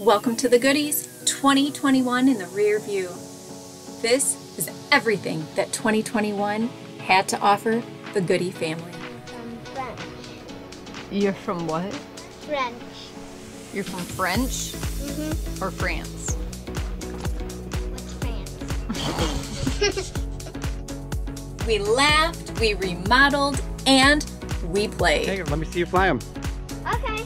Welcome to the goodies, 2021 in the rear view. This is everything that 2021 had to offer the Goody family. I'm French. You're from what? French. You're from French or France? What's France? We laughed, we remodeled, and we played. Hey, let me see you fly them. Okay.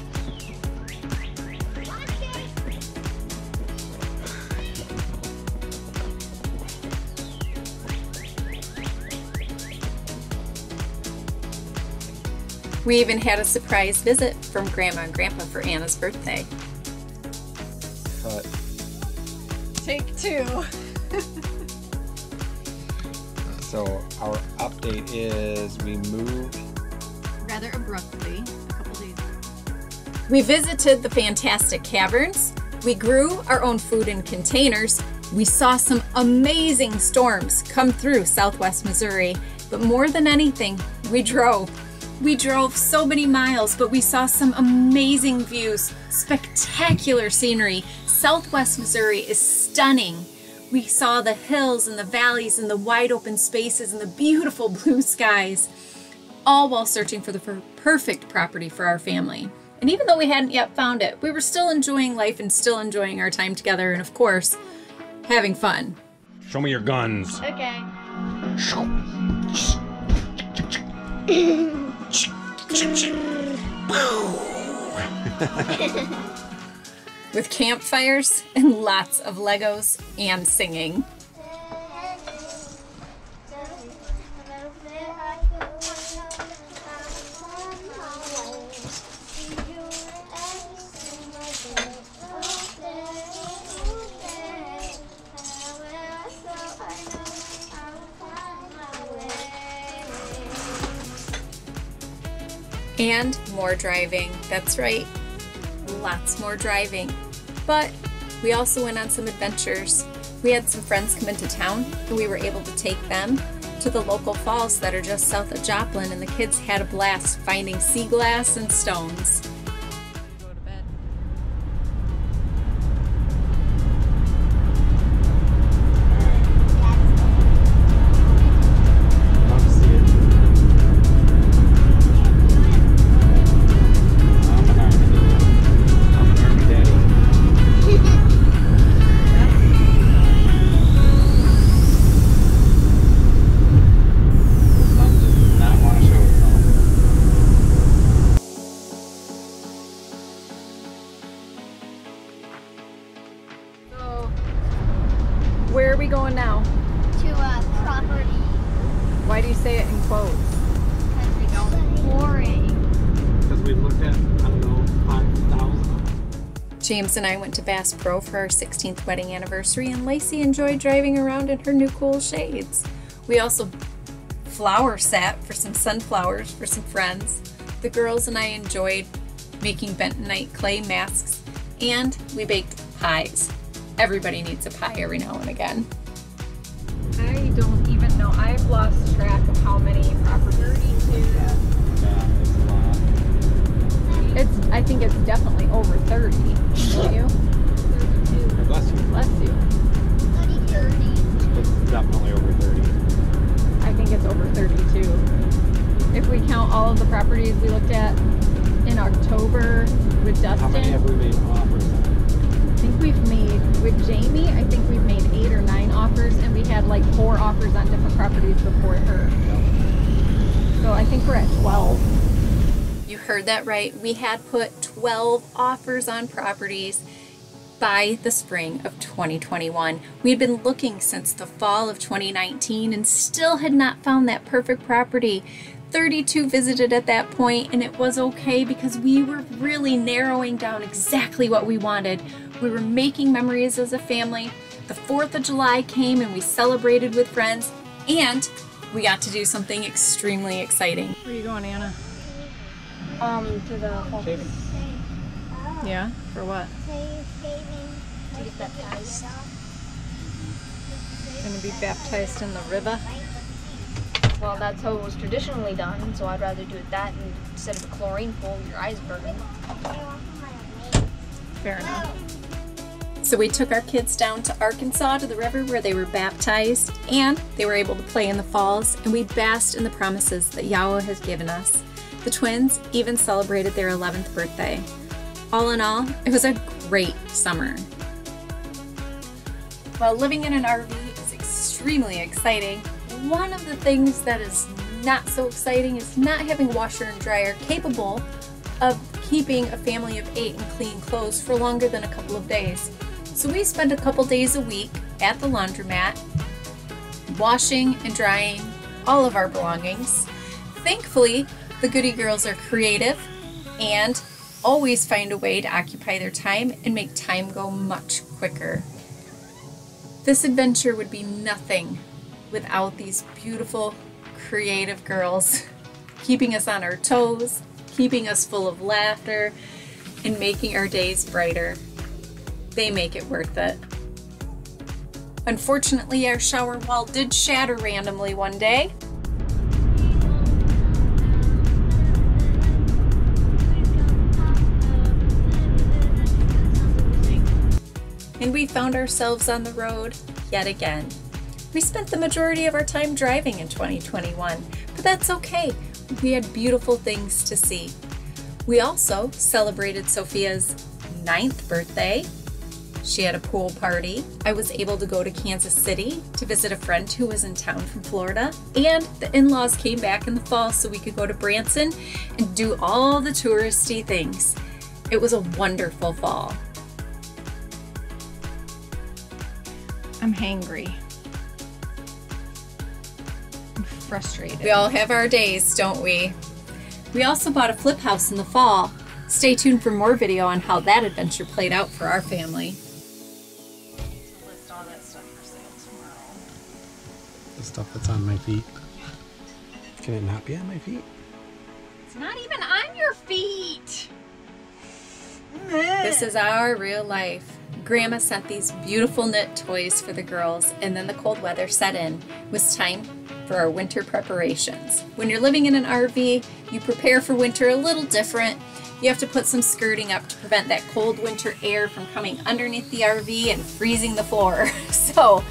We even had a surprise visit from Grandma and Grandpa for Anna's birthday. Cut. Take two. So our update is we moved. Rather abruptly, a couple days ago. We visited the fantastic caverns. We grew our own food in containers. We saw some amazing storms come through Southwest Missouri. But more than anything, we drove. We drove so many miles, but we saw some amazing views, spectacular scenery. Southwest Missouri is stunning. We saw the hills and the valleys and the wide open spaces and the beautiful blue skies, all while searching for the perfect property for our family. And even though we hadn't yet found it, we were still enjoying life and still enjoying our time together and, of course, having fun. Show me your guns. Okay. With campfires and lots of Legos and singing. And more driving. That's right, lots more driving. But we also went on some adventures. We had some friends come into town and we were able to take them to the local falls that are just south of Joplin, and the kids had a blast finding sea glass and stones. Go to bed. Love to see it. I'm an army daddy. Some does not want to show it though. So, where are we going now? To a property. Why do you say it in quotes? Because we don't boring. Because we've looked at, I don't know, 5,000. James and I went to Bass Pro for our 16th wedding anniversary, and Lacey enjoyed driving around in her new cool shades. We also flower sat for some sunflowers for some friends. The girls and I enjoyed making bentonite clay masks, and we baked pies. Everybody needs a pie every now and again. I don't even know. I've lost track of how many properties. 32. Yeah, it's a lot. I think it's definitely over 30. Don't you? 32. Bless you. Bless you. 30. It's definitely over 30. I think it's over 32. If we count all of the properties we looked at in October with Dustin, How many have we made offers on? I think we've made, with Jamie, I think we've made 8 or 9 offers, and we had like 4 offers on different properties before her. So I think we're at 12. You heard that right. We had put 12 offers on properties by the spring of 2021. We had been looking since the fall of 2019 and still had not found that perfect property. 32 visited at that point, and it was okay because we were really narrowing down exactly what we wanted. We were making memories as a family. The 4th of July came and we celebrated with friends, and we got to do something extremely exciting. Where are you going, Anna? To the Shaving. Yeah? For what? To get baptized. Gonna be baptized in the river? Well, that's how it was traditionally done, so I'd rather do it that instead of a chlorine pool, your eyes burning. Fair enough. So we took our kids down to Arkansas to the river where they were baptized, and they were able to play in the falls, and we basked in the promises that Yahweh has given us. The twins even celebrated their 11th birthday. All in all, it was a great summer. While living in an RV is extremely exciting, one of the things that is not so exciting is not having a washer and dryer capable of keeping a family of 8 in clean clothes for longer than a couple of days. So we spend a couple days a week at the laundromat washing and drying all of our belongings. Thankfully, the Goody Girls are creative and always find a way to occupy their time and make time go much quicker. This adventure would be nothing without these beautiful, creative girls keeping us on our toes, keeping us full of laughter, and making our days brighter. They make it worth it. Unfortunately, our shower wall did shatter randomly one day. And we found ourselves on the road yet again. We spent the majority of our time driving in 2021, but that's okay. We had beautiful things to see. We also celebrated Sophia's 9th birthday. She had a pool party. I was able to go to Kansas City to visit a friend who was in town from Florida. And the in-laws came back in the fall so we could go to Branson and do all the touristy things. It was a wonderful fall. I'm hangry. I'm frustrated. We all have our days, don't we? We also bought a flip house in the fall. Stay tuned for more video on how that adventure played out for our family. List all that stuff for sale tomorrow. The stuff that's on my feet. Can it not be on my feet? It's not even on your feet. This is our real life. Grandma sent these beautiful knit toys for the girls, and then the cold weather set in. It was time for our winter preparations. When you're living in an RV, you prepare for winter a little different. You have to put some skirting up to prevent that cold winter air from coming underneath the RV and freezing the floor. So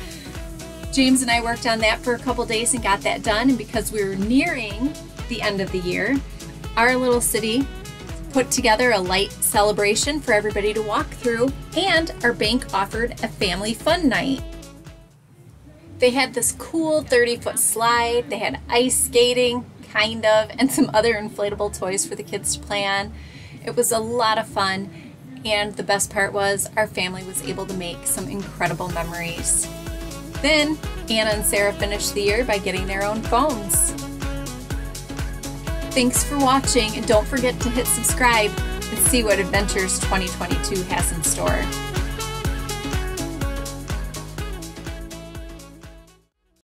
James and I worked on that for a couple days and got that done, and because we were nearing the end of the year, our little city put together a light celebration for everybody to walk through, and our bank offered a family fun night. They had this cool 30-foot slide, they had ice skating, kind of, and some other inflatable toys for the kids to play on. It was a lot of fun, and the best part was our family was able to make some incredible memories. Then Anna and Sarah finished the year by getting their own phones. Thanks for watching, and don't forget to hit subscribe and see what adventures 2022 has in store.